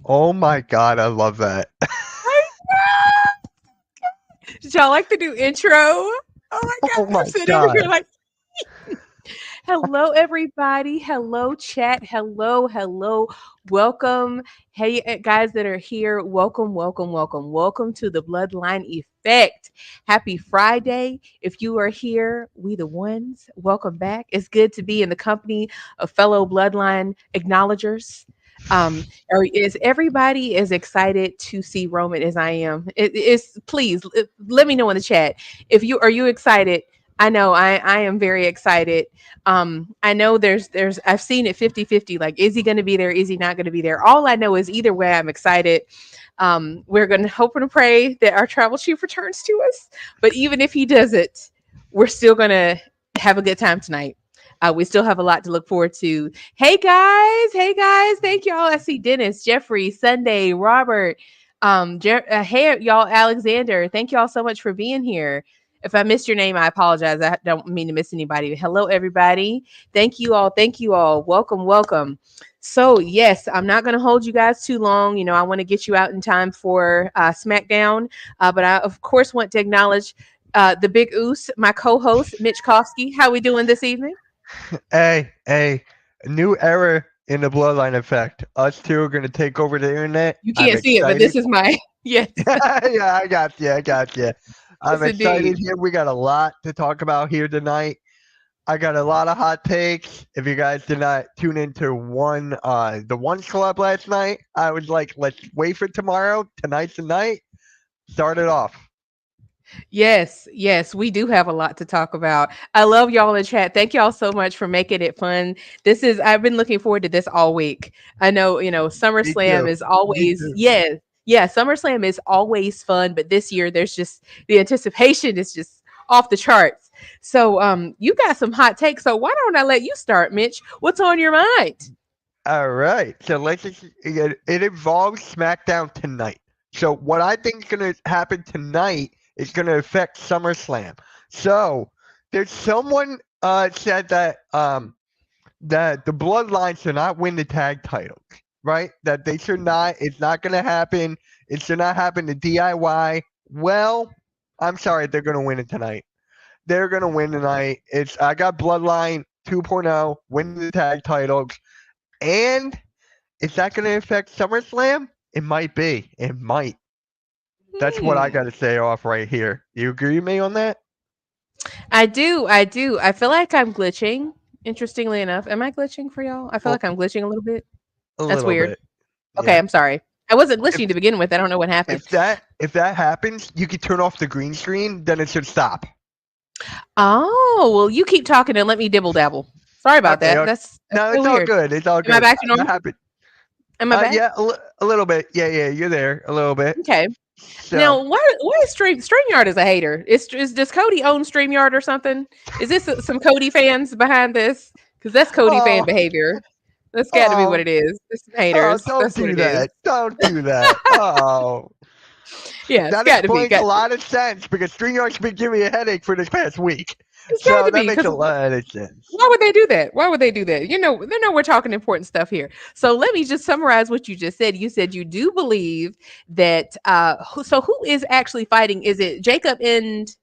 Oh my God, I love that. I know. Did y'all like the new intro? Oh my God, Oh I'm my sitting over here God. like, hello, everybody. Hello, chat. Hello, hello. Welcome. Hey, guys that are here. Welcome, welcome, welcome. Welcome to the Bloodline Effect. Happy Friday. If you are here, we the ones. Welcome back. It's good to be in the company of fellow Bloodline acknowledgers. Is everybody as excited to see Roman as I am? Please let me know in the chat if you are you excited. I know I am very excited. I know there's I've seen it 50-50. Like, is he going to be there, is he not going to be there? All I know is either way I'm excited. We're going to hope and pray that our travel chief returns to us, but even if he doesn't, we're still going to have a good time tonight. We still have a lot to look forward to. Hey guys, thank y'all. I see Dennis, Jeffrey, Sunday, Robert, hey y'all, Alexander, thank y'all so much for being here. If I missed your name, I apologize. I don't mean to miss anybody. Hello, everybody. Thank you all. Thank you all. Welcome, welcome. So, yes, I'm not going to hold you guys too long. I want to get you out in time for SmackDown. But I, of course, want to acknowledge the big oos, my co-host, Mitch Kofsky. How we doing this evening? Hey, a new era in the Bloodline Effect. Us two are gonna take over the internet. You I'm can't see it, but excited. this is my yes, Yeah, I got you. I got you. yes, I'm excited indeed. here. We got a lot to talk about here tonight. I got a lot of hot takes. If you guys did not tune into the one club last night, I was like, let's wait for tomorrow. Tonight's the night. Start it off. Yes, yes, we do have a lot to talk about. I love y'all in the chat. Thank y'all so much for making it fun. I've been looking forward to this all week. I know, Me SummerSlam too. is Me always, too. yeah, SummerSlam is always fun, but this year there's just the anticipation is just off the charts. So, you got some hot takes. So why don't I let you start, Mitch? What's on your mind? All right. So it involves SmackDown tonight. So what I think is going to happen tonight is going to affect SummerSlam. So there's someone said that the Bloodline should not win the tag titles, right? That they should not. It's not going to happen. It should not happen to DIY. Well, I'm sorry, they're going to win it tonight. They're going to win tonight. I got Bloodline 2.0 winning the tag titles. And is that going to affect SummerSlam? It might be. It might. That's what I got Hmm. to say off right here. You agree with me on that? I do. I do. I feel like I'm glitching. Interestingly enough, am I glitching for y'all? I feel Well, like I'm glitching a little bit. a That's little weird. bit. Okay, Yeah. I'm sorry. I wasn't If glitching to begin with. I don't know what happened. if that happens, you can turn off the green screen. Then it should stop. Oh, well, you keep talking and let me dibble dabble. Sorry about Okay. that. Okay. That's No, so it's all weird. good. It's all Am I good. back to That normal? happened. Am I back? Yeah, a little bit. Yeah, you're there a little bit. Okay. So, Now, why is StreamYard is a hater? Does Cody own StreamYard or something? Is this some Cody fans behind this? Because that's Cody fan oh, behavior. That's got to be what oh, it is. It's some oh, haters. don't That's what do it is. that. Don't do that. Oh, Yeah, it's that got to be. explains a lot of sense because StreamYard's been giving me a headache for this past week. It's got So to that be makes because a lot of sense. why would they do that? Why would they do that? They know we're talking important stuff here. So let me just summarize what you just said. You said you do believe that. So who is actually fighting? Is it Jacob and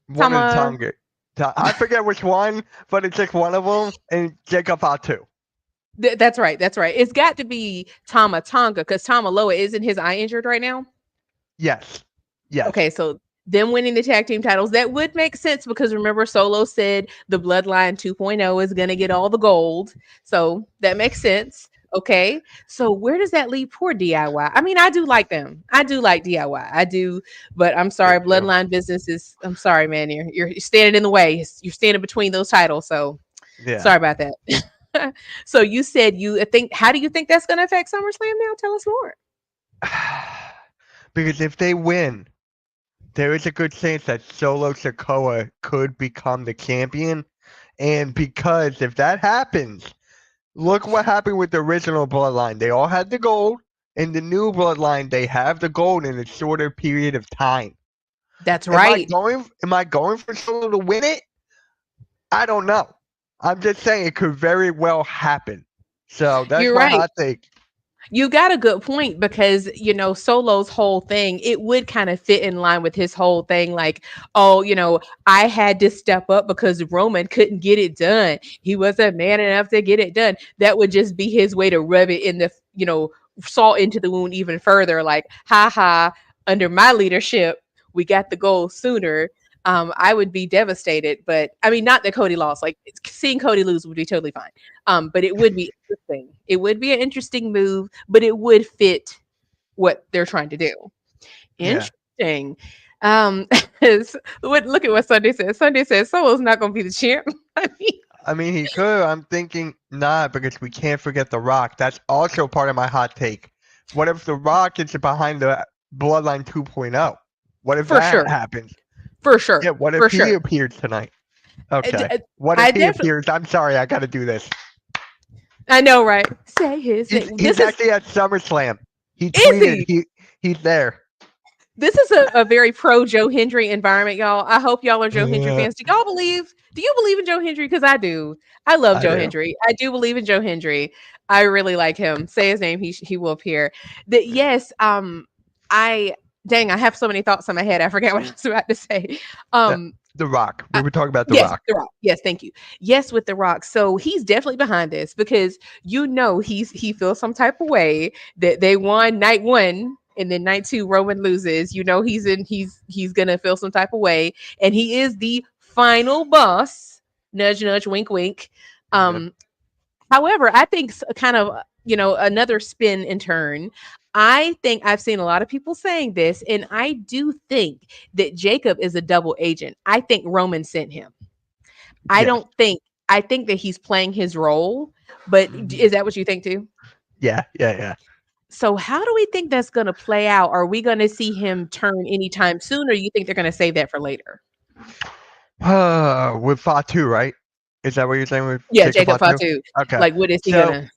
One of the Tama? Tonga. I forget which one, but it's just one of them, and Jacob out too. That's right. That's right. It's got to be Tama Tonga because Tama Loa isn't his eye injured right now. Yes. Yes. Okay, so them winning the tag team titles, that would make sense because remember Solo said the Bloodline 2.0 is going to get all the gold. So that makes sense. Okay. So where does that leave poor DIY? I mean, I do like them. I do like DIY. I do, but I'm Me sorry, too. Bloodline business is I'm sorry, man. You're standing in the way. You're standing between those titles. So Yeah. sorry about that. So you said you think how do you think that's going to affect SummerSlam now? Tell us more. Because if they win, there is a good chance that Solo Sikoa could become the champion. And because if that happens, look what happened with the original Bloodline. They all had the gold. In the new Bloodline, they have the gold in a shorter period of time. That's Am I right. going? Am I going for Solo to win it? I don't know. I'm just saying it could very well happen. So that's You're my right. hot take. You got a good point because, Solo's whole thing, it would kind of fit in line with his whole thing. Like, oh, I had to step up because Roman couldn't get it done. He wasn't man enough to get it done. That would just be his way to rub it in salt into the wound even further. Like, ha ha, under my leadership, we got the goal sooner. I would be devastated, but I mean, not that Cody lost. Like seeing Cody lose would be totally fine. But it would be interesting. It would be an interesting move, but it would fit what they're trying to do. Yeah. Interesting. Um, look at what Sunday says. Sunday says Solo's not going to be the champ. I mean, I mean, he could. I'm thinking not because we can't forget The Rock. That's also part of my hot take. What if The Rock is behind the Bloodline 2.0? What if for that sure, happens? for sure, Yeah, what if for he sure. appears tonight? Okay. I, What I if he definitely, appears? I'm sorry, I got to do this. I know, right? Say his He's, name. he's actually at SummerSlam. He Is tweeted he? he's there. This is a very pro Joe Hendry environment, y'all. I hope y'all are Joe Hendry Uh, fans. Do you believe in Joe Hendry? Because I do. I love I Joe do. Hendry. I do believe in Joe Hendry. I really like him. Say his name, he will appear. That yes, I dang, I have so many thoughts in my head. I forget what I was about to say. The, Um the Rock. We were talking about The Yes, Rock. The Rock. Yes, thank you. Yes, with The Rock. So he's definitely behind this because he feels some type of way that they won night one and then night two Roman loses. He's gonna feel some type of way, and he is the final boss. Nudge, nudge, wink, wink. Yep. Um, However, I think kind of another spin in turn. I think I've seen a lot of people saying this, and I do think that Jacob is a double agent. I think Roman sent him. I Yes. don't think I think that he's playing his role, but Mhm. is that what you think too? Yeah, yeah, So how do we think that's going to play out? Are we going to see him turn anytime soon, or you think they're going to save that for later? With Fatu, right? Is that what you're saying with Yeah, Jacob Jacob Fatu? Fatu. Okay. Like, what is he So gonna?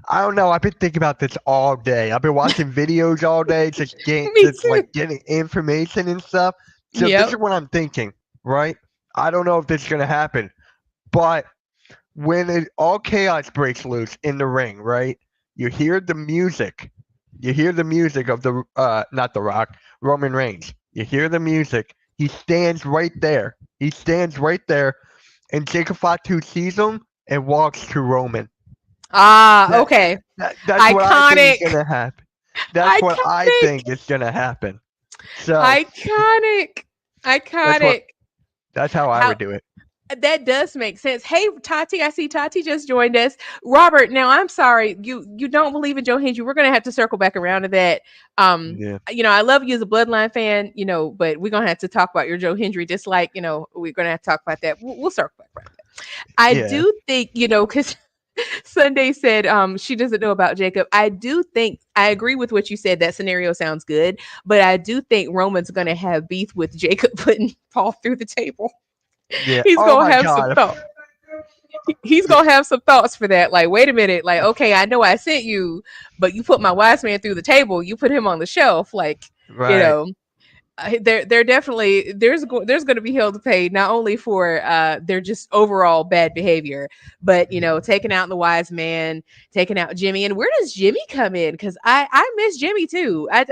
I don't know. I've been thinking about this all day. I've been watching videos all day, Me just too. like getting information and stuff. So this is Yep. what I'm thinking, right? I don't know if this is gonna happen, but when all chaos breaks loose in the ring, right? You hear the music. You hear the music of the not the Rock, Roman Reigns. You hear the music. He stands right there. He stands right there, and Jacob Fatu sees him and walks to Roman. Ah, That, okay. that's what I think is Iconic. gonna happen. That's what I Iconic. think is gonna happen. So Iconic. that's what Iconic. that's how I How would do it. that does make sense. Hey, Tati, I see Tati just joined us. Robert, now I'm sorry, you don't believe in Joe Hendry. We're gonna have to circle back around to that. Yeah, I love you as a Bloodline fan, but we're gonna have to talk about your Joe Hendry dislike. We're gonna have to talk about that. We'll circle back around to that. I yeah, do think, because Sunday said she doesn't know about Jacob. I do think I agree with what you said. That scenario sounds good, but I do think Roman's gonna have beef with Jacob putting Paul through the table. yeah. He's Oh gonna my have some God. thoughts. He's Yeah, gonna have some thoughts for that. Like, wait a minute, like, okay, I know I sent you, but you put my wise man through the table. You put him on the shelf, like, you right. know. They're definitely there's going to be hell to pay not only for their just overall bad behavior, but taking out the wise man, taking out Jimmy, and where does Jimmy come in? Because I miss Jimmy too. I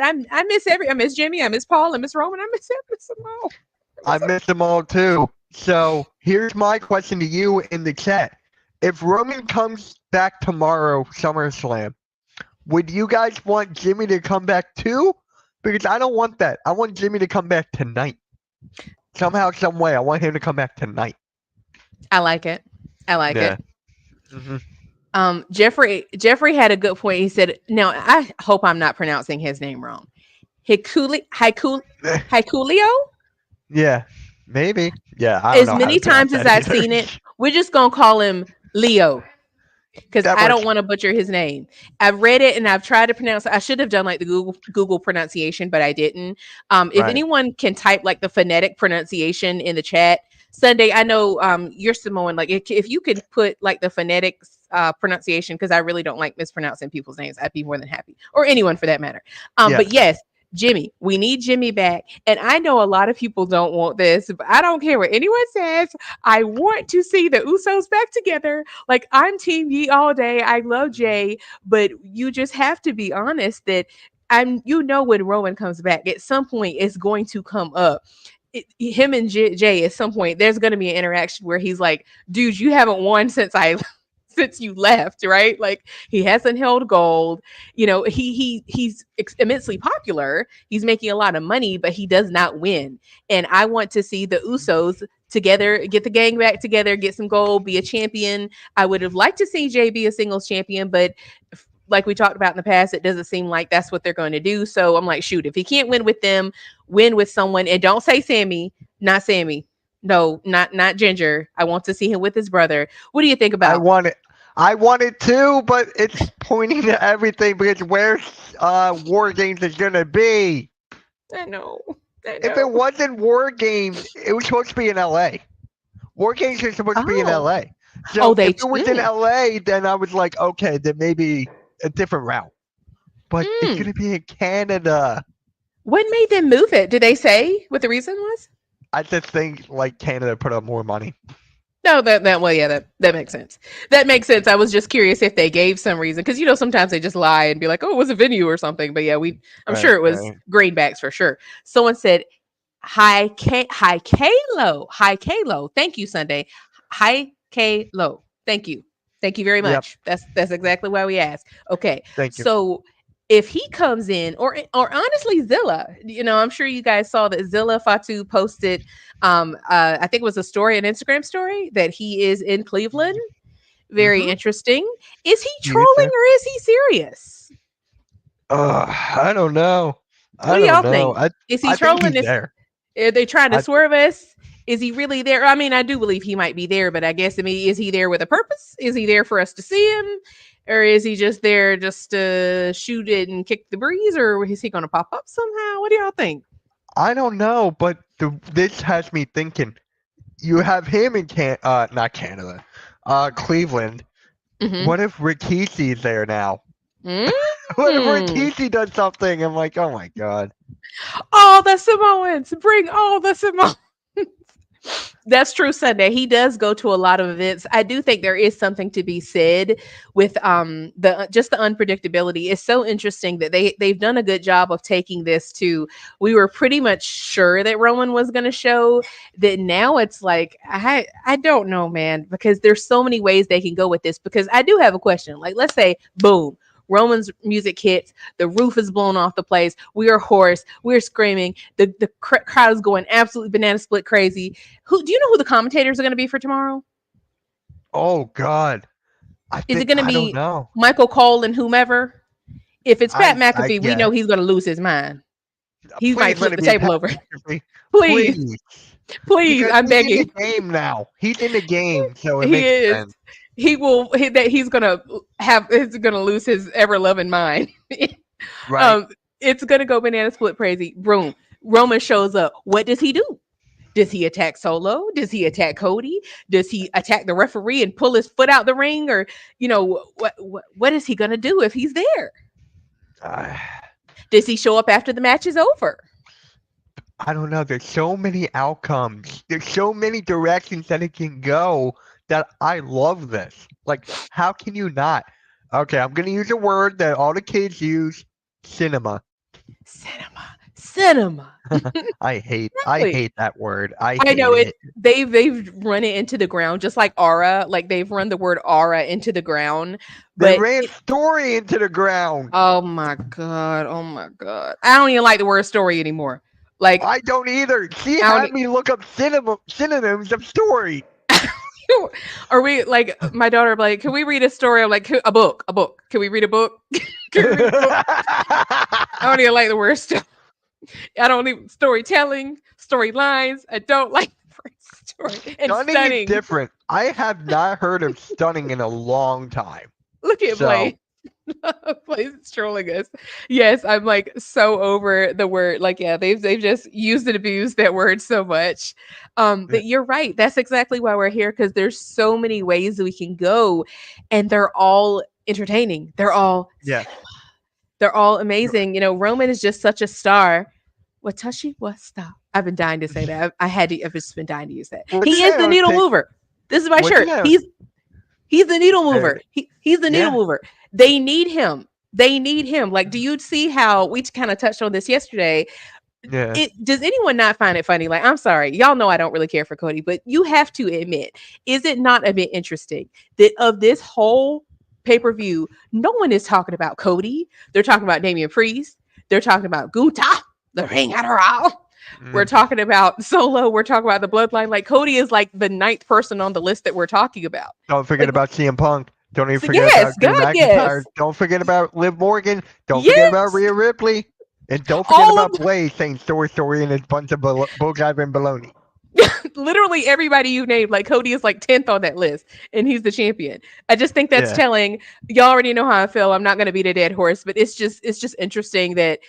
miss I miss Jimmy, I miss Paul, I miss Roman, I miss them all. I missed them all too. So here's my question to you in the chat. If Roman comes back tomorrow, SummerSlam, would you guys want Jimmy to come back too? Because I don't want that. I want Jimmy to come back tonight. Somehow, some way, I want him to come back tonight. I like it. I like Yeah. it. Hmm. Jeffrey had a good point. He said, "Now I hope I'm not pronouncing his name wrong. Hikuleo. Yeah. Maybe. Yeah. I don't As know how to many pronounce times as that I've either. seen it, we're just gonna call him Leo because That I don't works. want to butcher his name. I've read it and I've tried to pronounce it. I should have done like the Google pronunciation, but I didn't. If Right. anyone can type like the phonetic pronunciation in the chat, Sunday, I know you're Samoan. Like if you could put like the phonetic pronunciation, because I really don't like mispronouncing people's names. I'd be more than happy, or anyone for that matter. Yeah. But yes. Jimmy. We need Jimmy back. And I know a lot of people don't want this, but I don't care what anyone says. I want to see the Usos back together. Like, I'm Team Ye all day. I love Jay, but you just have to be honest that when Rowan comes back, at some point it's going to come up. Him and Jay, at some point, there's going to be an interaction where he's like, dude, you haven't won since I since you left, right? Like, he hasn't held gold. He's immensely popular. He's making a lot of money, but he does not win. And I want to see the Usos together, get the gang back together, get some gold, be a champion. I would have liked to see Jay be a singles champion, but like we talked about in the past, it doesn't seem like that's what they're going to do. So I'm like, shoot, if he can't win with them, win with someone. And don't say Sammy, not Sammy. No, not Ginger. I want to see him with his brother. What do you think I about? want it. I want it too, but it's pointing to everything because where War Games is gonna be. I know. I If it know. wasn't War Games, it was supposed to be in LA. War Games is supposed to be in Oh. LA. Oh, So if it was in LA, then I was like, okay, then maybe a different route. But it's mm. gonna be in Canada. What made them move it? Did they say what the reason was? I just think like Canada put up more money. No, that well, yeah, that makes sense. That makes sense. I was just curious if they gave some reason because sometimes they just lie and be like, "Oh, it was a venue or something." But yeah, I'm Right, sure it was right. greenbacks for sure. Someone said, hi Kalo, hi Kalo. Thank you, Sunday. Hi Kalo. Thank you very Yep. much. That's exactly why we asked. Okay, Thank you. so if he comes in, or honestly Zilla, I'm sure you guys saw that Zilla Fatu posted, I think it was a story, an Instagram story, that he is in Cleveland. Very Mm-hmm. interesting. Is he He is trolling there. or is he serious? I don't know. What I do don't y'all know. think? I Is he I think trolling? he's there. Are they trying to I swerve us? Is he really there? I mean, I do believe he might be there, but is he there with a purpose? Is he there for us to see him? Or is he just there just to shoot it and kick the breeze? Or is he going to pop up somehow? What do y'all think? I don't know, but this has me thinking. You have him in not Canada, Cleveland. Mm-hmm. What if Rikishi is there now? What if Mm. Rikishi does something? I'm like, oh my god. All the Samoans, bring all the Samoans. That's true, Sunday. He does go to a lot of events. I do think there is something to be said with the just the unpredictability. It's so interesting that they've done a good job of taking this to, we were pretty much sure that Roman was going to show, that now it's like I don't know, man, because there's so many ways they can go with this, because I do have a question. Like, let's say boom, Roman's music hits, the roof is blown off the place, we are hoarse, we're screaming, the crowd is going absolutely banana split crazy. Who do you know who the commentators are going to be for tomorrow? Oh god. Is it going to I don't be know. Michael Cole and whomever? If it's Pat I McAfee, we guess. know he's going to lose his mind. He might Please let flip it the be table Pat over. McAfee. Please, Please. please, Because I'm he's in the begging. game now. He's in the game, so it He makes is. sense. He's gonna lose his ever loving mind. Right. um, it's gonna go banana split crazy. Boom. Roman shows up. What does he do? Does he attack Solo? Does he attack Cody? Does he attack the referee and pull his foot out the ring? Or, what is he going to do if he's there? Uh, Does he show up after the match is over? I don't know. There's so many outcomes. There's so many directions that it can go that I love this. Like, how can you not? Okay, I'm gonna use a word that all the kids use: cinema. Cinema. Cinema. I Really? hate that word. I I know hate it. it. They've run it into the ground, just like aura. Like, they've run the word aura into the ground. They But ran story into the ground. oh my god, oh my god, I don't even like the word story anymore. Like, I don't either. She I don't. had me look up synonyms of story. Are we like, my daughter like, can we read a story? I'm like, a book, a book. Can we read a book? Can we read a book? I don't even like the word story. I don't even storytelling, storylines. I don't like the word story. And Stunning is stunning. different. I have not heard of stunning in a long time. Look at So Blaze. Blaze is trolling us. Yes, I'm like so over the word. Like, yeah, they've just used and abused that word so much. But you're right. That's exactly why we're here, because there's so many ways we can go, and they're all entertaining. They're all yes, They're all amazing. Roman is just such a star. Watashi wa star. I've been dying to say that. I had to. I've just been dying to use that. One He thing is I the don't needle think. mover. This is my One thing shirt. I don't. He's the needle Uh, mover. He's the needle yeah. mover. They need him. They need him. Like, do you see how we kind of touched on this yesterday? Yeah. Does anyone not find it funny? Like, I'm sorry, y'all know I don't really care for Cody, but you have to admit, is it not a bit interesting that of this whole pay-per-view, no one is talking about Cody? They're talking about Damian Priest. They're talking about Gunther, the Ring Admiral. We're Mm. talking about Solo. We're talking about the Bloodline. Like, Cody is like the ninth person on the list that we're talking about. Don't forget Like, about CM Punk. Don't even so forget yes, about Drew God, yes, McIntyre. Don't forget about Liv Morgan. Don't forget about yes, Rhea Ripley. And don't forget all of about Blaze saying story and a bunch of bullcrap and baloney. literally everybody you named, like Cody is like 10th on that list and he's the champion. I just think that's Yeah. telling. Y'all already know how I feel. I'm not going to beat a dead horse, but it's just interesting that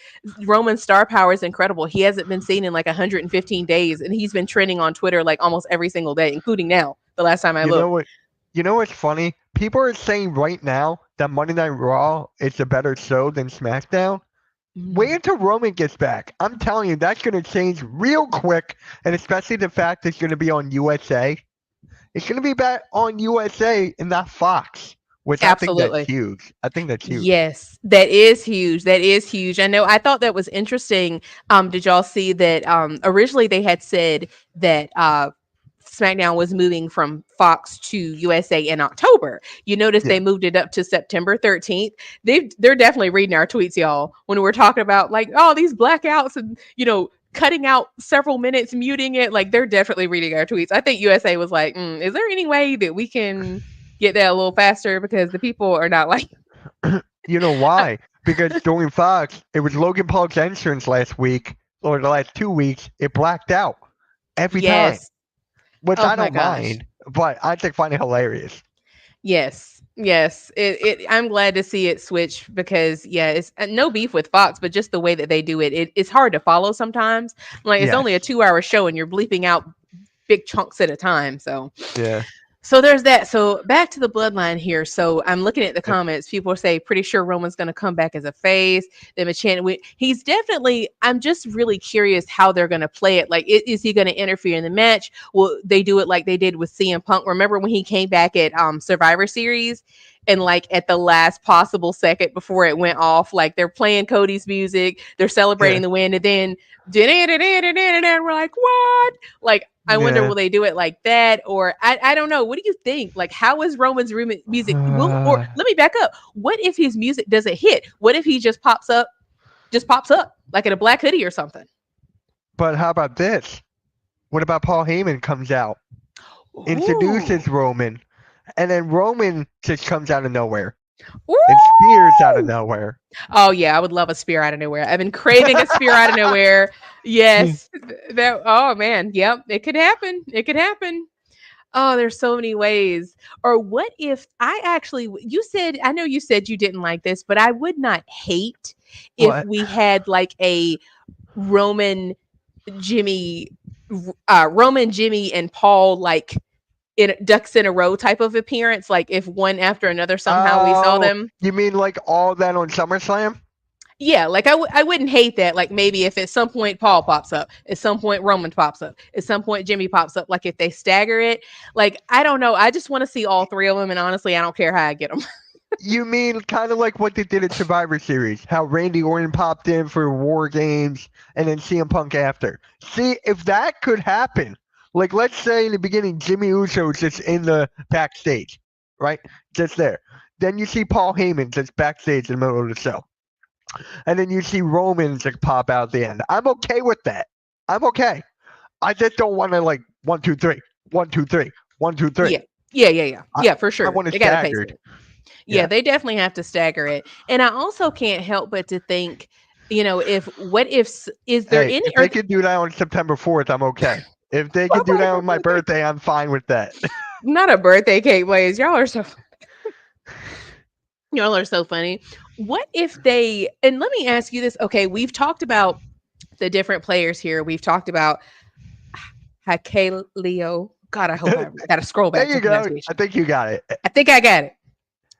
Roman's star power is incredible. He hasn't been seen in like 115 days and he's been trending on Twitter like almost every single day, including now, the last time I You know looked. what? You know what's funny? People are saying right now that Monday Night Raw is a better show than SmackDown. Wait Mm. until Roman gets back. I'm telling you, that's going to change real quick, and especially the fact it's going to be on USA. It's going to be back on USA and not Fox, which I think that's Absolutely. huge. I think that's huge. Yes, that is huge. That is huge. I know. I thought that was interesting. Did y'all see that? Originally they had said that SmackDown was moving from Fox to USA in October. You notice Yeah. they moved it up to September 13th. They're definitely reading our tweets, y'all, when we're talking about like, oh, these blackouts and cutting out several minutes, muting it. Like, they're definitely reading our tweets. I think USA was like, is there any way that we can get that a little faster because the people are not like. You know why? Because during Fox, it was Logan Paul's entrance last week, or the last 2 weeks, it blacked out every time, Yes. which Oh I my don't gosh. mind, but I just find it hilarious. Yes. Yes. I'm glad to see it switch because yeah, it's no beef with Fox, but just the way that they do it's hard to follow sometimes. Like, it's only a Yes. 2-hour show and you're bleeping out big chunks at a time. Yeah. So there's that. So back to the bloodline here. So I'm looking at the Yep. comments. People say pretty sure Roman's going to come back as a face. Then he's definitely. I'm just really curious how they're going to play it. Like, is he going to interfere in the match? Will they do it like they did with CM Punk? Remember when he came back at Survivor Series? And like at the last possible second before it went off, like they're playing Cody's music, they're Yeah. celebrating the win, and then we're like, what? Like, I wonder, Yeah. will they do it like that? Or I don't know. What do you think? Like, how is Roman's music? Or let me back up. What if his music doesn't hit? What if he just pops up like in a black hoodie or something? But how about this? What about Paul Heyman comes out, Ooh. introduces Roman, and then Roman just comes out of nowhere and spears out of Ooh. nowhere? Oh yeah, I would love a spear out of nowhere. I've been craving a spear out of nowhere. Yes. That oh man, yep, it could happen. It could happen. Oh, there's so many ways. Or what if I actually, you said, I know you said you didn't like this, but I would not hate if What? we had like a Roman, Jimmy, Roman, Jimmy, and Paul, like in ducks in a row type of appearance. Like, if one after another somehow we saw Oh, them. you mean like all that on SummerSlam? Yeah, like I wouldn't hate that. Like, maybe if at some point Paul pops up, at some point Roman pops up, at some point Jimmy pops up. Like, if they stagger it, like, I don't know. I just want to see all three of them, and honestly, I don't care how I get them. You mean kind of like what they did at Survivor Series? How Randy Orton popped in for War Games and then CM Punk after. See, if that could happen, like let's say in the beginning, Jimmy Uso is just in the backstage, right? Just there. Then you see Paul Heyman just backstage in the middle of the show. And then you see Roman just pop out at the end. I'm okay with that. I'm okay. I just don't want to like 1, 2, 3, 1, 2, 3, 1, 2, 3. Yeah, yeah. I, Yeah, for I sure. want it They got to pace staggered. it. Yeah, Yeah. they definitely have to stagger it. And I also can't help but to think, if what if is there Hey, any if or they could do that on September 4th, I'm okay. If they could oh do my that God, on my birthday, I'm fine with that. not a birthday cake, Blaze. Y'all are so funny. What if they, and let me ask you this. Okay, we've talked about the different players here. We've talked about Leo. God, I hope I got to scroll There back to you go. I pronunciation. think you got it. I think I got it.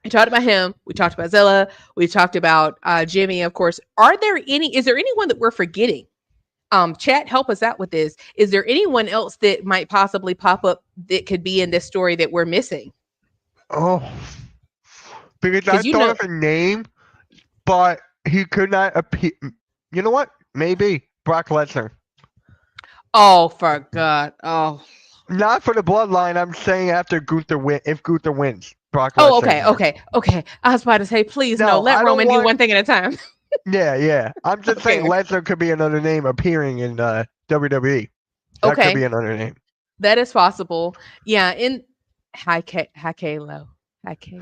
We talked about him. We talked about Zilla. We talked about Jimmy, of course. Is there anyone that we're forgetting? Chat, help us out with this. Is there anyone else that might possibly pop up that could be in this story that we're missing? Oh, because I Because thought of a name, but he could not appear. You know what? Maybe Brock Lesnar. oh, for God. Oh, Not for the bloodline. I'm saying after Gunther win. If Gunther wins, Brock oh, Lesnar is okay, there. okay, okay. I was about to say, please no, No, let I don't Roman do want. one thing at a time. Yeah, yeah. I'm just saying Okay, Lesnar could be another name appearing in WWE. That could be okay, another name. that is possible. Yeah, in hi Kalo, hi Kalo. Okay,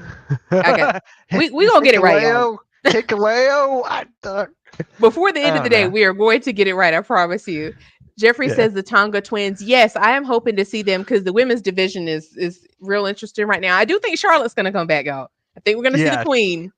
we gonna get it right, y'all. Hikaleo, Hikaleo. Before the I end of the don't day, know. we are going to get it right. I promise you. Jeffrey Yeah, says the Tonga twins. Yes, I am hoping to see them because the women's division is real interesting right now. I do think Charlotte's going to come back, y'all. I think we're going to see the yes. queen.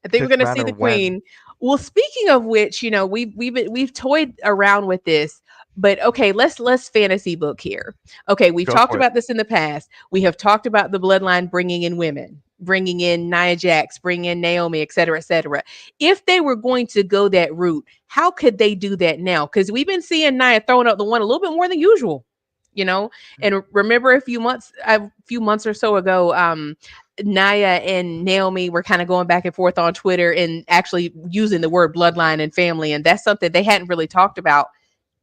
I think we're Just going to see matter the when. queen. Well, speaking of which, we've toyed around with this, but okay, let's fantasy book here. Okay, we've Go talked for it. about this in the past. We have talked about the bloodline bringing in women, bringing in Nia Jax, bringing in Naomi, et cetera, et cetera. If they were going to go that route, how could they do that now? Because we've been seeing Nia throwing up the one a little bit more than usual. You know, and remember a few months or so ago, Naya and Naomi were kind of going back and forth on Twitter and actually using the word bloodline and family. And that's something they hadn't really talked about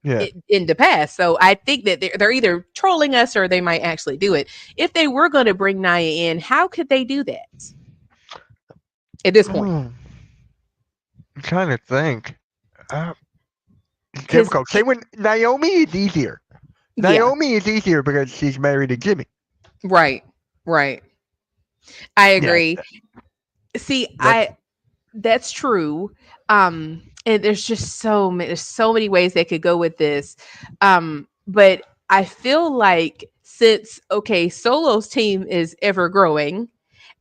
Yeah. in the past. So I think that they're either trolling us or they might actually do it. If they were going to bring Naya in, how could they do that at this point? I'm trying to think. Uh, it's Because, difficult. Say when Naomi is easier. yeah, Naomi is easier because she's married to Jimmy. right, right. I Yeah, agree. See, that's that's true. And there's so many ways they could go with this. But I feel like since okay, Solo's team is ever growing,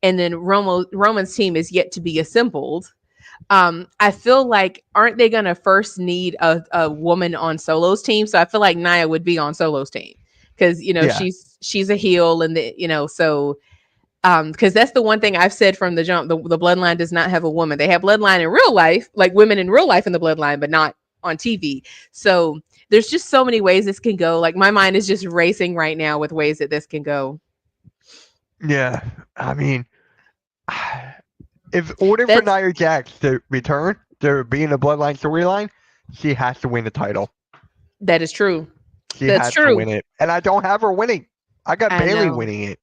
and then Roman's team is yet to be assembled. I feel like aren't they gonna first need a woman on Solo's team? So I feel like Nia would be on Solo's team because yeah, she's a heel and so because that's the one thing I've said from the jump. The bloodline does not have a woman. They have bloodline in real life, like women in real life in the bloodline, but not on TV. So there's just so many ways this can go. Like my mind is just racing right now with ways that this can go. yeah. I mean, if order for That's Nia Jax to return to be in the Bloodline storyline, she has to win the title. that is true. She That's has to true. win it, and I don't have her winning. I got I Bailey know. winning it.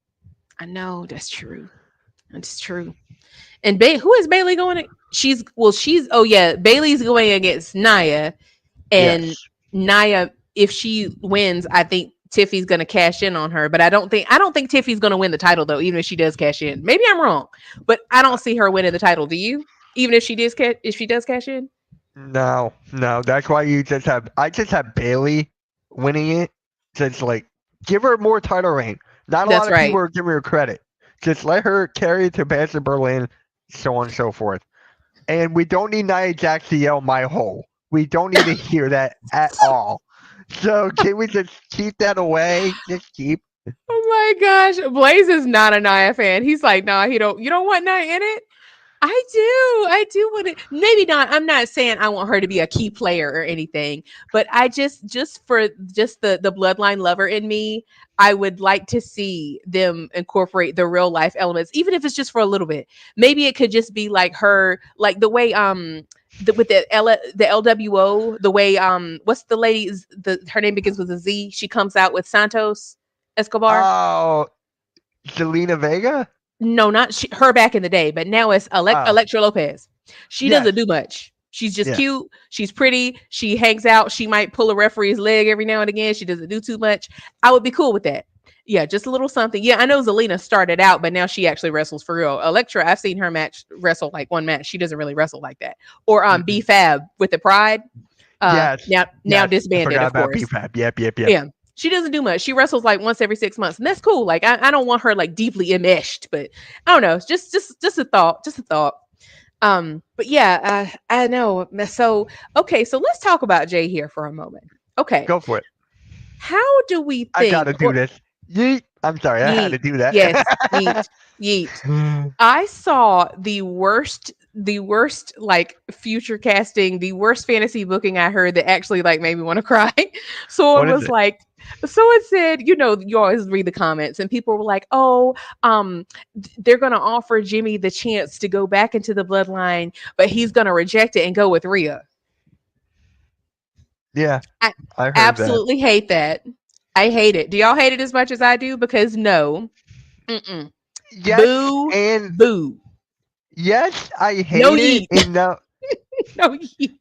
I know. That's true. That's true. And who is Bailey going to? She's oh yeah, Bailey's going against Nia, and Yes. Nia, if she wins, I think Tiffy's gonna cash in on her. But I don't think Tiffy's gonna win the title though, even if she does cash in. Maybe I'm wrong, but I don't see her winning the title. Do you? Even if she does cash in? No, no. That's why you just have. I just have Bailey winning it. Just like give her more title reign. Not a lot That's of people right. are giving her credit. Just let her carry it to Bash of Berlin, so on and so forth. And we don't need Nia Jax to yell "my hole." We don't need to hear that at all. So can we just keep that away? Just keep. Oh my gosh, Blaze is not a Nia fan. He's like, nah, he don't. You don't want Nia in it. I do. I do want it. Maybe not. I'm not saying I want her to be a key player or anything, but I just for just the bloodline lover in me, I would like to see them incorporate the real life elements, even if it's just for a little bit. Maybe it could just be like her, like the way with the LWO, the way what's the lady's her name begins with a Z. She comes out with Santos Escobar. Oh, Zelina Vega. No, not her back in the day, but now it's Oh, Electra Lopez. She yes, doesn't do much. She's just yes. cute. She's pretty. She hangs out. She might pull a referee's leg every now and again. She doesn't do too much. I would be cool with that. Yeah, just a little something. Yeah, I know Zelina started out, but now she actually wrestles for real. Electra, I've seen her wrestle like one match. She doesn't really wrestle like that. Or B Mm-mm. Fab with the Pride. Yes, Now yes. I disbanded, forgot of about course. BFAB. Yep, yep, yep. Yeah. She doesn't do much. She wrestles like once every 6 months, and that's cool. Like I don't want her like deeply enmeshed, but I don't know. It's just a thought. Just a thought. But yeah, I know. So okay, so let's talk about Jay here for a moment. Okay. Go for it. How do we I think gotta do or this. Yeet. I'm sorry, I had Yeet. to do that. Yes. Yeet. Yeet. I saw the worst like future casting, the worst fantasy booking I heard that actually like made me want to cry. Someone What is was it? like, someone said, you always read the comments and people were like, "Oh, they're going to offer Jimmy the chance to go back into the bloodline, but he's going to reject it and go with Rhea." Yeah, I I heard that. absolutely hate that. I hate it. Do y'all hate it as much as I do? Because no. Mm-mm. Yes, Boo, and boo. yes, I No hate it. yeet. And no, No yeet.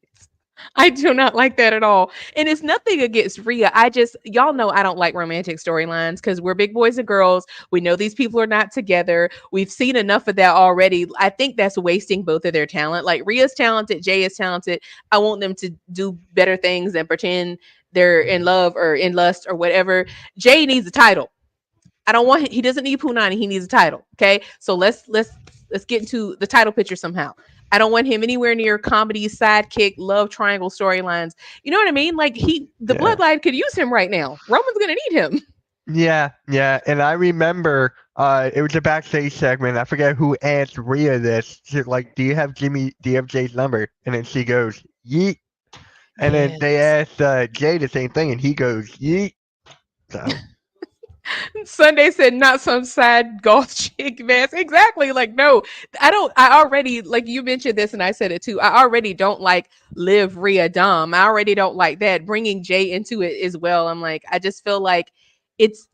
I do not like that at all. And it's nothing against Rhea. Y'all know I don't like romantic storylines because we're big boys and girls. We know these people are not together. We've seen enough of that already. I think that's wasting both of their talent. Like Rhea's talented, Jay is talented. I want them to do better things and pretend they're in love or in lust or whatever. Jay needs a title. I don't want he doesn't need Punani. He needs a title. Okay. So let's get into the title picture somehow. I don't want him anywhere near comedy, sidekick, love triangle storylines. You know what I mean? Like the yeah, bloodline could use him right now. Roman's gonna need him. yeah, yeah. And I remember, it was a backstage segment. I forget who asked Rhea this. She's like, "Do you have Jimmy? Do you have Jay's number?" And then she goes, "Yeet." And then they Yes. asked Jay the same thing, and he goes, "Yeet." So Sunday said not some sad goth chick mess. Exactly. Like, no, I don't. I already, like you mentioned this and I said it too. I already don't like Liv Rhea Dom. I already don't like that. Bringing Jay into it as well. I'm like, I just feel like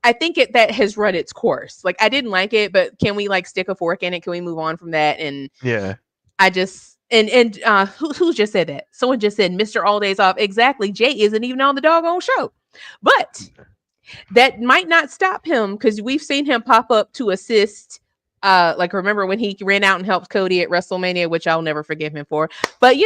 I think that has run its course. Like, I didn't like it, but can we like stick a fork in it? Can we move on from that? And yeah, I just, who just said that? Someone just said Mr. All Days Off. Exactly. Jay isn't even on the doggone show. But that might not stop him because we've seen him pop up to assist. Like remember when he ran out and helped Cody at WrestleMania, which I'll never forgive him for. But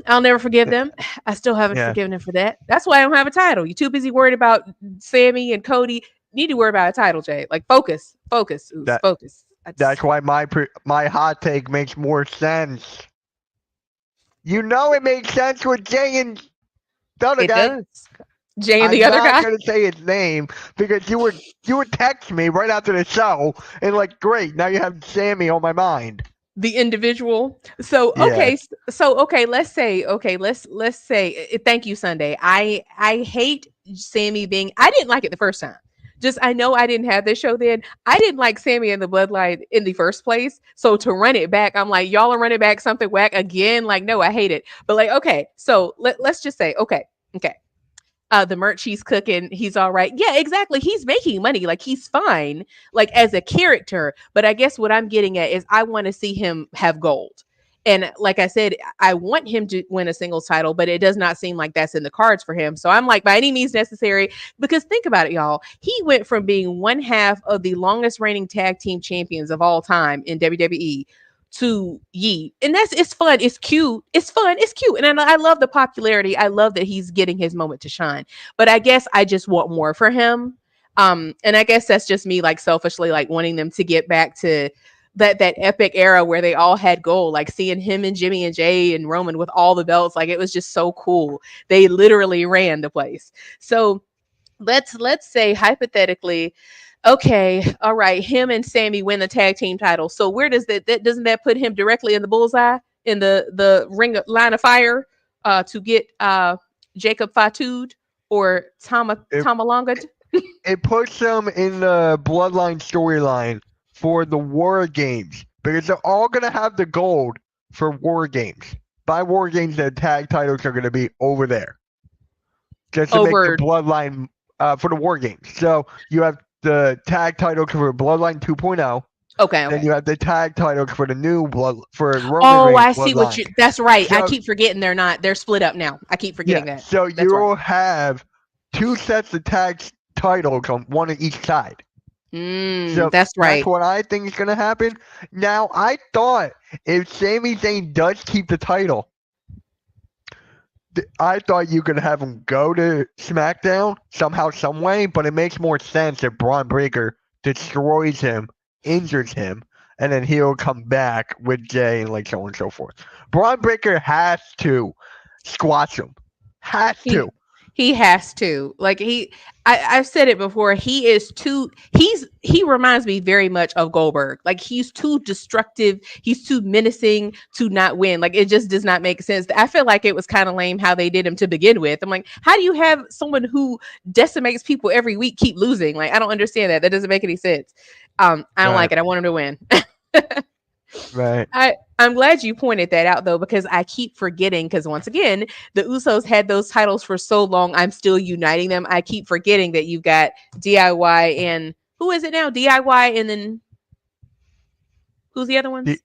I'll never forgive them. I still haven't yeah. forgiven him for that. That's why I don't have a title. You're too busy worried about Sammy and Cody. You need to worry about a title, Jay. Like focus, focus, Oos, That focus. that's why my hot take makes more sense. You know, it makes sense with Jay and the other It guy. does. Jay and the I'm other not guy. gonna say his name because you would text me right after the show and like, great, now you have Sammy on my mind. The individual. So Yeah, okay, so okay, let's say thank you Sunday. I hate Sammy being I didn't like it the first time. Just I know I didn't have this show then. I didn't like Sammy and the Bloodline in the first place. So to run it back, I'm like, y'all are running back something whack again. Like, no, I hate it. But like, okay, so let's just say, okay, the merch he's cooking, he's all right. Yeah, exactly. He's making money. Like he's fine, like as a character. But I guess what I'm getting at is I want to see him have gold. And like I said, I want him to win a singles title, but it does not seem like that's in the cards for him. So I'm like, by any means necessary, because think about it, y'all. He went from being one half of the longest reigning tag team champions of all time in WWE to Yee. And it's fun. It's cute. It's fun. It's cute. And I love the popularity. I love that he's getting his moment to shine. But I guess I just want more for him. And I guess that's just me like selfishly like wanting them to get back to that epic era where they all had gold, like seeing him and Jimmy and Jay and Roman with all the belts. Like it was just so cool. They literally ran the place. So let's say hypothetically, okay, all right, him and Sammy win the tag team title. So where does that doesn't that put him directly in the bullseye in the line of fire to get Jacob Fatud or it Tamalonga? it puts them in the Bloodline storyline for the War Games because they're all gonna have the gold for War Games. By War Games, the tag titles are gonna be over there just to make the Over. Bloodline, for the War Games. So you have the tag titles for Bloodline 2.0. Okay, Then okay. you have the tag titles for the new blood for Roman Oh, Reigns I see what Bloodline. you. That's right. I So keep forgetting they're split up now. I keep yeah, forgetting that. so That's right. you'll have two sets of tag titles on one on each side. So That's that's right. what I think is gonna happen. Now I thought if Sami Zayn does keep the title, I thought you could have him go to SmackDown somehow, some way, but it makes more sense if Braun Breaker destroys him, injures him, and then he'll come back with Jay and like so on and so forth. Braun Breaker has to squash him. Has He to. He has to. Like I've said it before, he reminds me very much of Goldberg. Like he's too destructive, he's too menacing to not win. Like it just does not make sense. I feel like it was kind of lame how they did him to begin with. I'm like, how do you have someone who decimates people every week keep losing? Like I don't understand that. That doesn't make any sense. I don't Right, like it. I want him to win. right. I'm glad you pointed that out though, because I keep forgetting. Because once again, the Usos had those titles for so long. I'm still uniting them. I keep forgetting that you've got DIY and who is it now? DIY and then who's the other The, ones?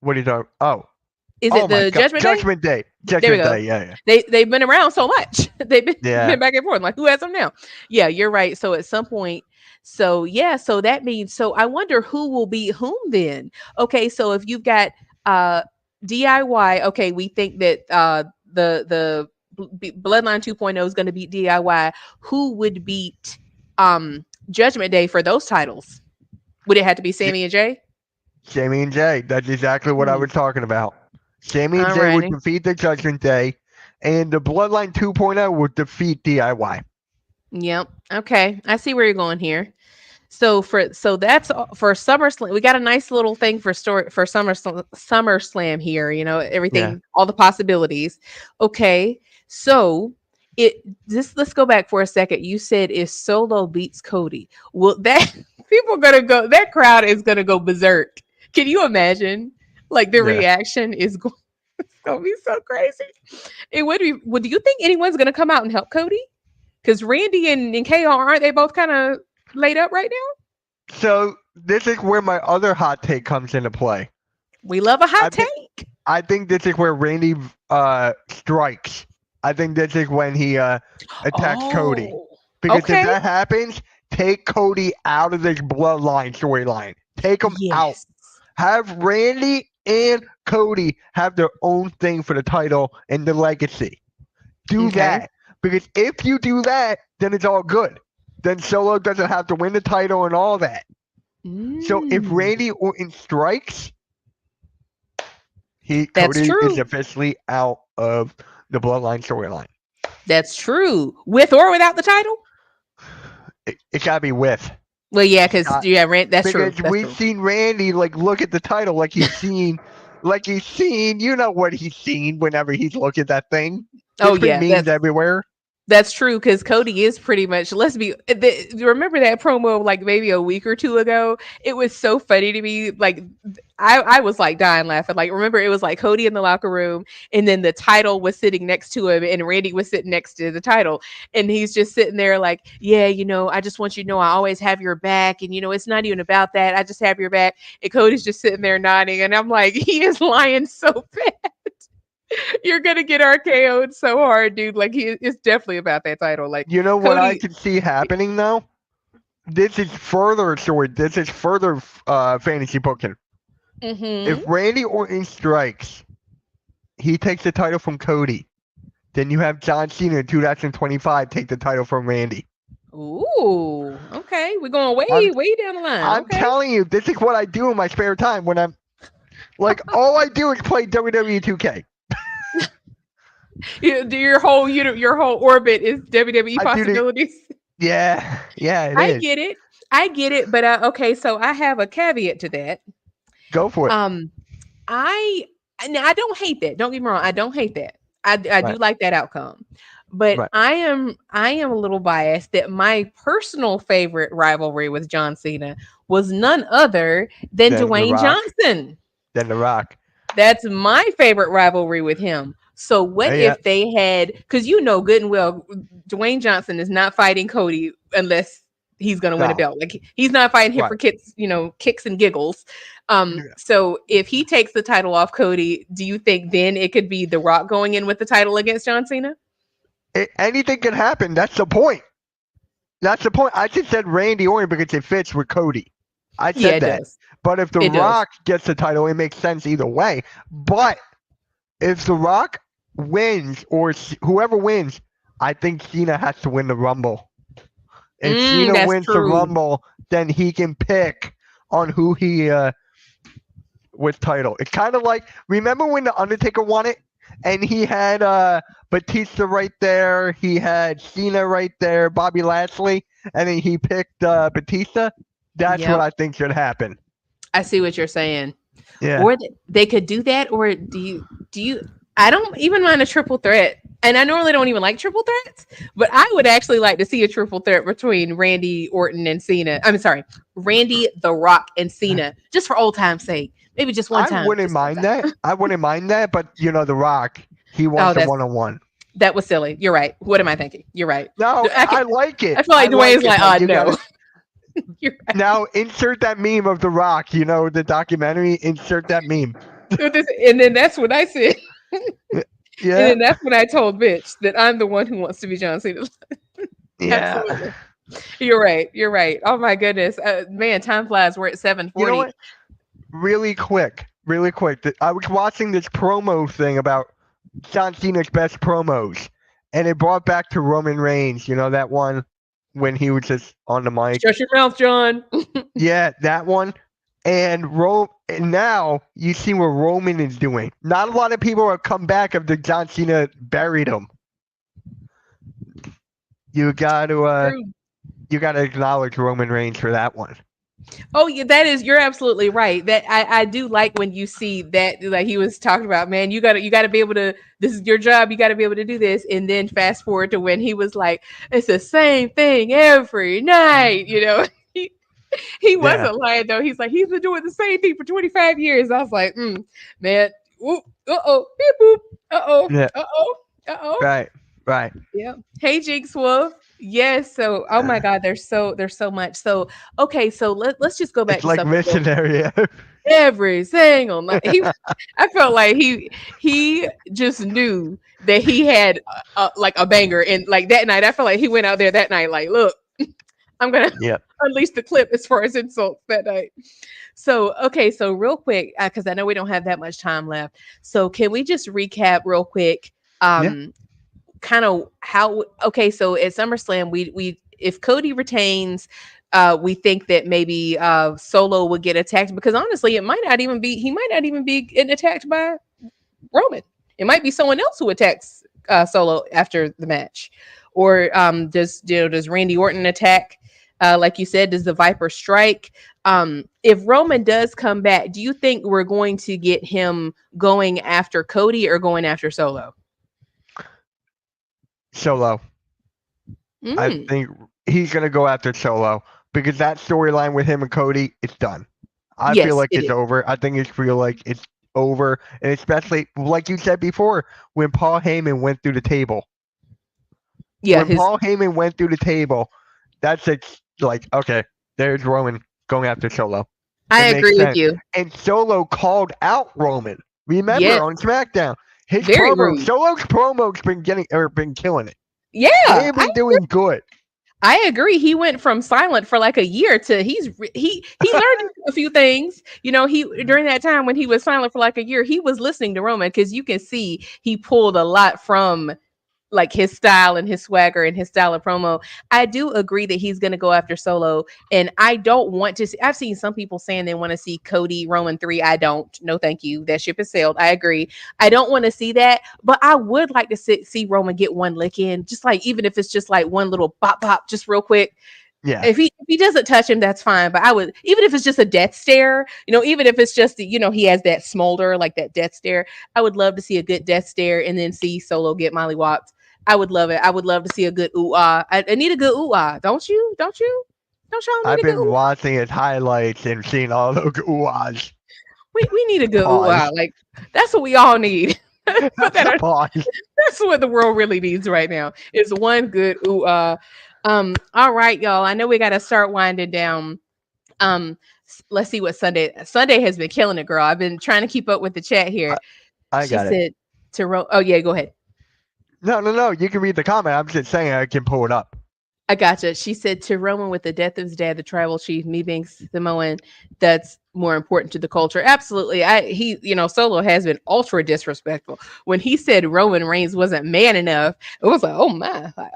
what are you talking? Oh, Is oh it my the God! Judgment Day? Judgment Day. There we Judgment go. Day. Yeah, yeah, They've been around so much. They've been yeah. back and forth. Like who has them now? Yeah, you're right. So at some point, so yeah, so that means so I wonder who will be whom then. Okay, so if you've got uh DIY, okay, we think that Bloodline 2.0 is going to beat DIY. Who would beat Judgment Day for those titles? Would it have to be J- Sammy and Jay? Sammy and Jay. That's exactly what I Hmm. was talking about. Sammy and All Jay would righty. defeat the Judgment Day, and the Bloodline 2.0 would defeat DIY. Yep. Okay. I see where you're going here. So that's for SummerSlam. We got a nice little thing for story for SummerSlam here. You know Yeah. everything, all the possibilities. Okay, so it just let's go back for a second. You said if Solo beats Cody, well that people are gonna go. That crowd is gonna go berserk. Can you imagine? Like the Yeah. reaction is going. It's gonna be so crazy. It would be. Would do you think anyone's gonna come out and help Cody? Because Randy and KO aren't they both kind of laid up right now? So this is where my other hot take comes into play. We love a I hot think take. I think this is where Randy strikes. I think this is when he attacks Cody. Oh, Because if okay. that happens, take Cody out of this bloodline storyline. Take him out. Yes. Have Randy and Cody have their own thing for the title and the legacy. Do Okay. that. Because if you do that, then it's all good. Then Solo doesn't have to win the title and all that. So if Mm, Randy Orton strikes, that's Cody is true. officially out of the bloodline storyline. That's true. With or without the title? It gotta be with. Well, yeah, It's because not yeah, Rand, that's true. because That's we've true. seen Randy like look at the title like he's seen you know what he's seen whenever he's looked at that thing. Oh There's been yeah, memes everywhere. that's true because Cody is pretty much. Let's be. Remember that promo like maybe a week or two ago? It was so funny to me. Like I was like dying laughing. Like remember it was like Cody in the locker room, and then the title was sitting next to him, and Randy was sitting next to the title, and he's just sitting there like, yeah, I just want you to know I always have your back, and it's not even about that. I just have your back, and Cody's just sitting there nodding, and I'm like, he is lying so bad. You're gonna get RKO'd so hard, dude. Like it's definitely about that title. Like You know what I Cody. could see happening though? This is further story. This is further fantasy booking. Mm-hmm. If Randy Orton strikes, he takes the title from Cody. Then you have John Cena in 2025 take the title from Randy. Ooh. Okay. We're going I'm way down the line. I'm Okay. telling you, this is what I do in my spare time when I'm like all I do is play WWE 2K. Your whole orbit is WWE I do the possibilities. yeah, it I is. get it. I get it. But okay, so I have a caveat to that. Go for it. Um, I now I don't hate that. Don't get me wrong. I don't hate that. I do Right, like that outcome. But right. I am a little biased that my personal favorite rivalry with John Cena was none other than Then The Dwayne Rock. Johnson. Then The Rock. That's my favorite rivalry with him. So what Yeah, if they had because good and well Dwayne Johnson is not fighting Cody unless he's gonna win a no. belt. Like he's not fighting him for Right. kicks and giggles. Yeah. So if he takes the title off Cody, do you think then it could be The Rock going in with the title against John Cena? Anything can happen. That's the point. That's the point. I just said Randy Orton because it fits with Cody. I Yeah, said it that. does. But if The It does. Rock gets the title, it makes sense either way. But if The Rock wins or whoever wins, I think Cena has to win the Rumble. If Cena That's wins the true. Rumble, then he can pick on who he with title. It's kind of like remember when the Undertaker won it, And he had Batista right there. He had Cena right there, Bobby Lashley, and then he picked Batista. That's what Yep. I think should happen. I see what you're saying. Yeah. Or they could do that, or do you I don't even mind a triple threat. And I normally don't even like triple threats, but I would actually like to see a triple threat between Randy Orton and Cena. I'm sorry, Randy The Rock and Cena, just for old time's sake. Maybe just one I time. wouldn't Just one mind time. that. I wouldn't mind that, but The Rock, he Oh, wants a that's one-on-one. that was silly. You're right. What am I thinking? You're right. No, I can, I like I it. feel I like like Dwayne's it, like, but you no. gotta You're right. now insert that meme of The Rock. The documentary. Insert that meme. And then that's what I said. And Yeah, then that's when I told bitch that I'm the one who wants to be John Cena. yeah. Absolutely. You're right. You're right. Oh my goodness. Man, time flies. We're at You know 7:40. what? Really quick. I was watching this promo thing about John Cena's best promos, and it brought back to Roman Reigns. You know that one when he was just on the mic. Shut your mouth, John. Yeah, that one. And now you see what Roman is doing. Not a lot of people have come back after John Cena buried him. You got to True. acknowledge Roman Reigns for that one. Oh yeah, you're absolutely right. That I do like when you see that, like he was talking about, man, you gotta be able to, this is your job, you gotta be able to do this. And then fast forward to when he was like, it's the same thing every night, he, he Yeah, wasn't lying though. He's like, he's been doing the same thing for 25 years. I was like, man, uh-oh, beep boop, uh-oh, yeah, uh-oh, uh-oh. right, right. Yeah. Hey, Jinx Wolf. Yes. So, oh my Uh, God, there's so much. So, okay. So let's just go back it's to like something real quick. missionary. Every single night, I felt like he just knew that he had like a banger, and like that night, I felt like he went out there that night, like, look, I'm gonna Yep. unleash the clip as far as insults that night. So, okay. So real quick, because I know we don't have that much time left. So, can we just recap real quick? Yeah. Kind of how, okay, so at SummerSlam, we if Cody retains, we think that maybe Solo would get attacked, because honestly it might not even be, he might not even be getting attacked by Roman. It might be someone else who attacks Solo after the match. Or does Randy Orton attack, like you said, does the Viper strike? If Roman does come back, do you think we're going to get him going after Cody or going after Solo? Solo. I Mm. think he's gonna go after Solo because that storyline with him and Cody, it's done. I feel Yes, like it it's is. over. I think feel like it's over, and especially like you said before, when Paul Heyman went through the table. Yeah, When his Paul Heyman went through the table, that's like okay, there's Roman going after Solo. I It makes agree with sense. you. And Solo called out Roman. Remember Yes, on SmackDown, his very promo, rude. Solo's promo's been killing it. Yeah, They've I been doing good. I agree. He went from silent for like a year to he learned a few things. He during that time when he was silent for like a year, he was listening to Roman, because you can see he pulled a lot from like his style and his swagger and his style of promo. I do agree that he's going to go after Solo, and I don't want to see, I've seen some people saying they want to see Cody Roman 3. I don't. No, thank you. That ship has sailed. I agree. I don't want to see that, but I would like to see Roman get one lick in, just like, even if it's just like one little pop pop just real quick. Yeah, If he doesn't touch him, that's fine. But I would, even if it's just a death stare, even if it's just he has that smolder, like that death stare. I would love to see a good death stare, and then see Solo get mollywopped. I would love it. I would love to see a good ooh ah. I need a good ooh ah. Don't you? Don't you? Don't y'all need I've a good been ooh ah? watching his highlights and seeing all those oohs. We need a good ooh ah. Pause. Like, that's what we all need. Put that on, Pause. that's what the world really needs right now. Is one good ooh ah. All right, y'all. I know we got to start winding down. Um, let's see what Sunday has been killing it, girl. I've been trying to keep up with the chat I, here. I She got it. said oh yeah, go ahead. No, no, no. You can read the comment. I'm just saying I can pull it up. I gotcha. She said, to Roman, with the death of his dad, the tribal chief, me being Samoan, that's more important to the culture. Absolutely. Solo has been ultra disrespectful. When he said Roman Reigns wasn't man enough, it was like, oh my, like,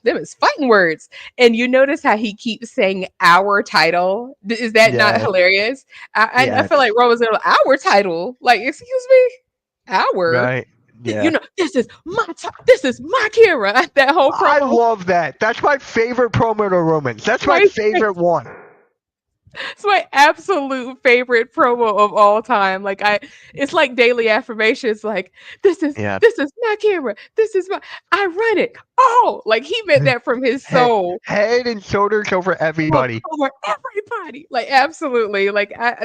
them is fighting words. And you notice how he keeps saying our title. Is that not Yes, hilarious? I feel like yes. Roman's our title. Like, excuse me, our. Right. You Yeah. know, this is my time. This is my Kira. That whole I promo, love that. That's my favorite promo to Romans. That's my right? favorite one. It's my absolute favorite promo of all time. It's like daily affirmations. Like Yeah. this is my camera. This is my. I run it. Oh, like he meant that from his Head, soul. head and shoulders over everybody. Over everybody. Like absolutely.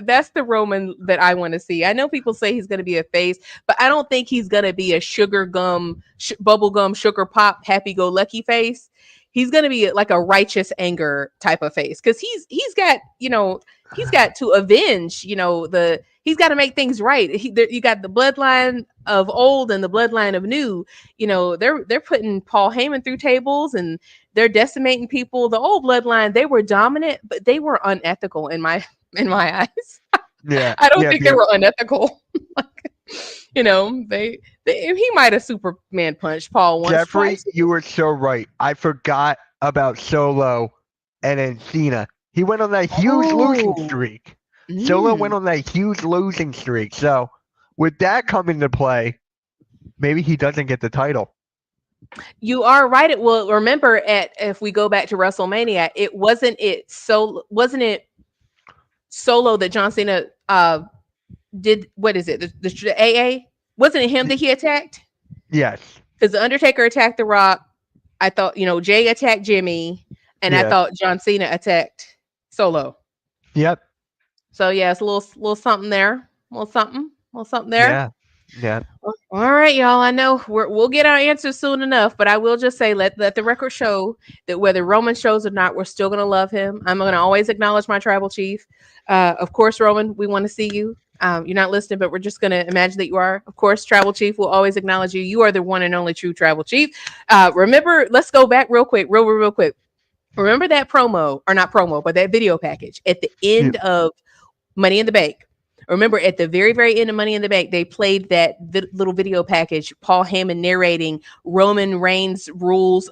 That's the Roman that I want to see. I know people say he's going to be a face, but I don't think he's going to be a sugar gum, bubble gum, sugar pop, happy go lucky face. He's going to be like a righteous anger type of face because he's got he's got to avenge he's got to make things right. You got the bloodline of old and the bloodline of new. They're putting Paul Heyman through tables and they're decimating people. The old bloodline, they were dominant, but they were unethical in my eyes. Yeah. I don't Yeah. think they Yeah. were unethical. Like, he might have Superman punched Paul once, Jeffrey, twice. you were so right. I forgot about Solo and then Cena. He went on that huge losing Oh, streak. Solo mm. went on that huge losing streak. So, with that come into play, maybe he doesn't get the title. You are right. It will remember if we go back to WrestleMania, wasn't it Solo that John Cena did what is it? The AA? Wasn't it him that he attacked? Yes. Because the Undertaker attacked The Rock. I thought, Jay attacked Jimmy, and I Yeah. thought John Cena attacked Solo. Yep. So yeah, it's a little something there. Little something there. Yeah. Yeah. All right, y'all. I know we'll get our answers soon enough, but I will just say let the record show that whether Roman shows or not, we're still gonna love him. I'm gonna always acknowledge my tribal chief. Of course, Roman, we want to see you. You're not listening, but we're just gonna imagine that you are. Of course, tribal chief will always acknowledge you. You are the one and only true tribal chief. Remember, let's go back real quick, real quick. Remember that promo, or not promo, but that video package at the Yeah. end of Money in the Bank. Remember, at the very, very end of Money in the Bank, they played that little video package, Paul Heyman narrating Roman Reigns'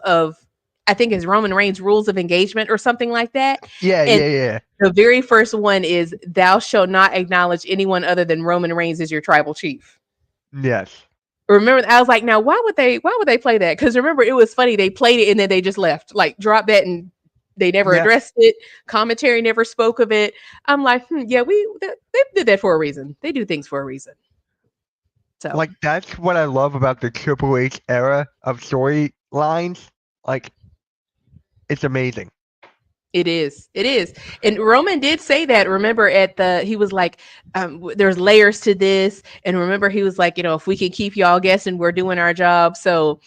I think it's Roman Reigns' rules of engagement or something like that. Yeah. And Yeah. the very first one is, thou shalt not acknowledge anyone other than Roman Reigns as your tribal chief. Yes. Remember, I was like, now why would they play that? Because remember, it was funny. They played it and then they just left, like dropped that, and they never Yeah. addressed it. Commentary never spoke of it. I'm like, yeah, they did that for a reason. They do things for a reason. So Like, that's what I love about the Triple H era of storylines. Like, it's amazing. it is. And Roman did say that. Remember, he was like, there's layers to this. And remember, he was like, if we can keep y'all guessing, we're doing our job. So,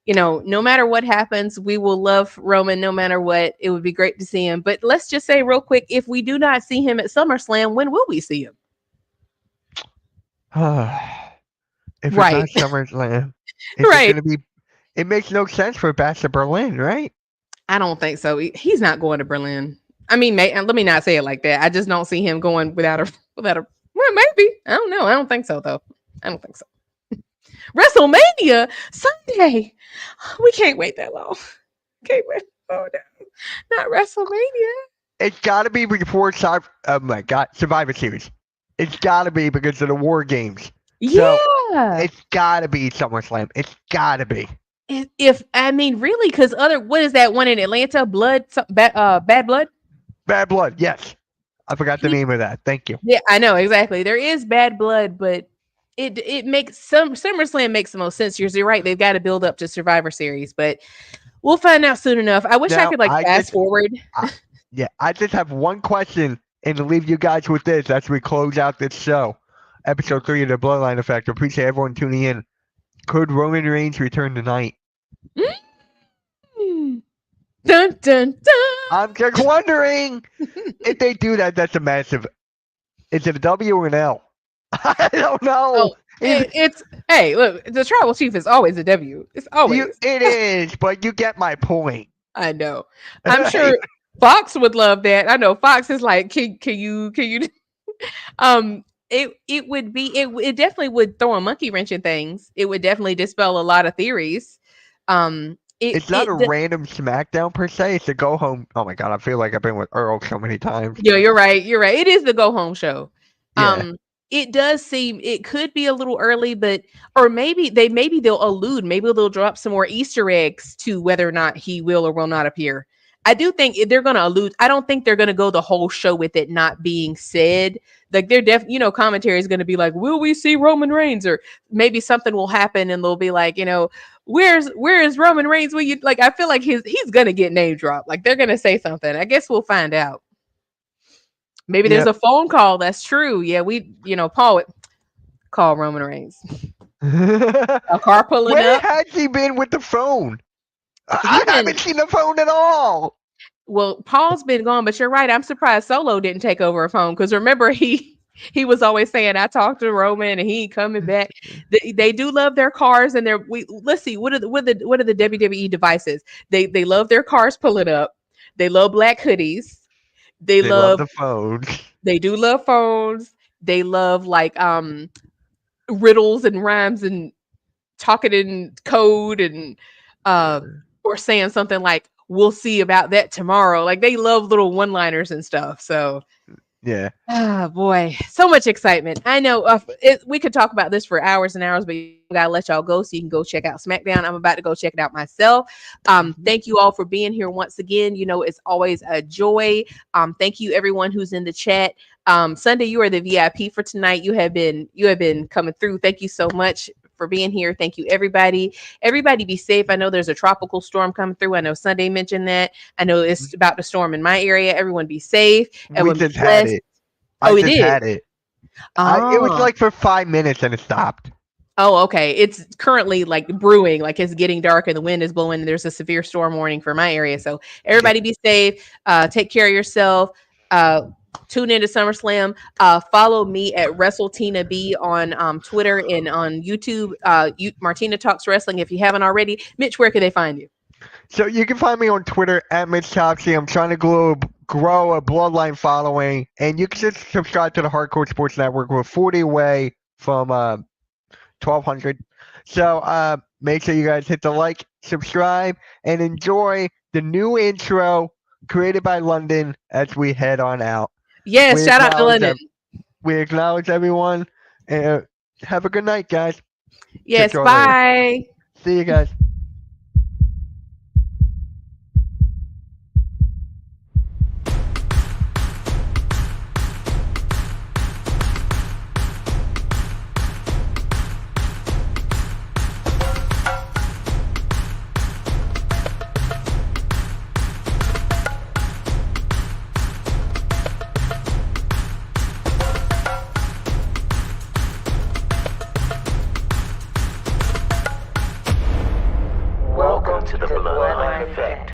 no matter what happens, we will love Roman no matter what. It would be great to see him. But let's just say real quick, if we do not see him at SummerSlam, when will we see him? If Right. it's not SummerSlam, it's Right. going to be. It makes no sense for Bash to Berlin, right? I don't think so. He's not going to Berlin. I mean, let me not say it like that. I just don't see him going without a. Well, maybe. I don't know. I don't think so, though. I don't think so. WrestleMania Sunday. We can't wait that long. Can't wait. Oh no, not WrestleMania. It's got to be before oh my God, Survivor Series. It's got to be because of the War Games. Yeah. It's got to be SummerSlam. It's got to be. If I mean really, because what is that one in Atlanta? Bad Blood. Bad Blood. Yes, I forgot the name of that. Thank you. Yeah, I know exactly. There is Bad Blood, but it makes SummerSlam makes the most sense. You're right. They've got to build up to Survivor Series, but we'll find out soon enough. I wish I could fast forward. I just have one question and leave you guys with this as we close out this show. Episode 3 of the Bloodline Effect. Appreciate everyone tuning in. Could Roman Reigns return tonight? Dun, dun, dun. I'm just wondering if they do that. That's a massive. Is it a W or an L? I don't know. Hey, look, the tribal chief is always a W. It's always. It is, but you get my point. I know. I'm sure Fox would love that. I know Fox is like, can you it definitely would throw a monkey wrench in things. It would definitely dispel a lot of theories. It's not a random SmackDown per se. It's a go home. Oh my God, I feel like I've been with Earl so many times. Yeah, you're right. It is the go home show. Yeah. it does seem it could be a little early, but or maybe they'll allude, maybe they'll drop some more Easter eggs to whether or not he will or will not appear. I do think they're going to allude. I don't think they're going to go the whole show with it not being said. Like they're commentary is going to be like, "Will we see Roman Reigns?" Or maybe something will happen and they'll be like, where is Roman Reigns? Will you like? I feel like he's going to get name dropped. Like they're going to say something. I guess we'll find out. Maybe there's Yeah. a phone call. That's true. Yeah, Paul would call Roman Reigns. A car pulling Where up. has he been with the phone? I He's been haven't seen the phone at all. Well, Paul's been gone, but you're right. I'm surprised Solo didn't take over a phone because remember he was always saying I talked to Roman and he ain't coming back. They do love their cars and let's see what are the WWE devices? They love their cars pulling up. They love black hoodies. They They love love the phone. they do love phones. They love like riddles and rhymes and talking in code and or saying something like we'll see about that tomorrow. Like they love little one-liners and stuff. So Yeah. boy, so much excitement. I know we could talk about this for hours and hours, but I gotta let y'all go so you can go check out SmackDown. I'm about to go check it out myself. Thank you all for being here once again. It's always a joy. Thank you everyone who's in the chat. Sunday, you are the VIP for tonight. You have been coming through. Thank you so much for being here. Thank you, everybody. Everybody be safe. I know there's a tropical storm coming through. I know Sunday mentioned that. I know it's about to storm in my area. Everyone be safe. We just had it. Oh, I it just did. had it. It was like for 5 minutes and it stopped. Oh, okay. It's currently like brewing, like it's getting dark and the wind is blowing. And there's a severe storm warning for my area. So everybody be safe. Take care of yourself. Tune into SummerSlam. Follow me at WrestleTinaB on Twitter and on YouTube. Martina Talks Wrestling. If you haven't already, Mitch, where can they find you? So you can find me on Twitter at Mitch Topsy. I'm trying to grow a Bloodline following, and you can just subscribe to the Hardcore Sports Network. We're 40 away from 1,200. So make sure you guys hit the like, subscribe, and enjoy the new intro created by London as we head on out. Yes, shout out to London. We acknowledge everyone, and have a good night, guys. Yes, bye. See you guys. Welcome to the Bloodline Effect.